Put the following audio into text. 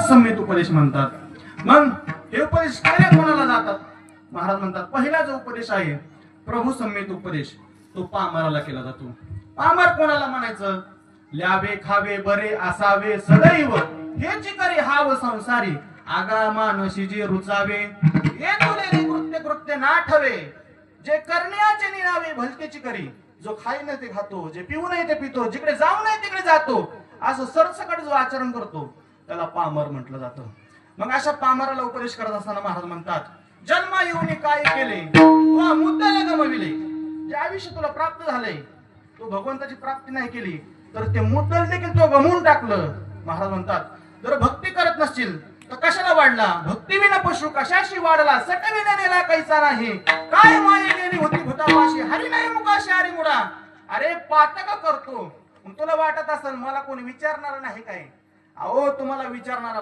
संहित उपदेश म्हणतात। मग हे उपदेश केले कोणाला जातात? महाराज म्हणतात पहिला जो उपदेश आहे प्रभू संहित उपदेश तो पामराला केला जातो। पामर कोणाला म्हणायचं? ल्यावे खावे बरे असावे सदैव हे चिकरी हाव संसारी आगा मानसी जे रुचावे हे तुले कृत्य कृत्य ना ठवे जे करण्याचे निरावे भलतेची करी जो खाई नाही ते खातो जे पिऊ नाही ते पितो जिकडे जाऊ नाही तिकडे जातो असं सरसकट जो आचरण करतो त्याला पामर म्हटलं जातं। मग अशा पामराला उपदेश करत असताना महाराज म्हणतात जन्मा येऊन काय केले तो मुद्द्याला गमविले। जे आयुष्य तुला प्राप्त झालंय तो भगवंताची प्राप्ती नाही केली तर ते मुद्दल देखील तो गमवून टाकलं। महाराज म्हणतात जर भक्ती करत नसतील तर कशाला वाढला? भक्तीविना पशु कशाशी वाढला? सटविना नेला कैसा नाही काय माये गेली होती भूतापाशी हरी नाही मुकाशी हरी मुडा। अरे पातक करतो तुला वाटत असेल मला कोणी विचारणार नाही काय? अहो तुम्हाला विचारणारा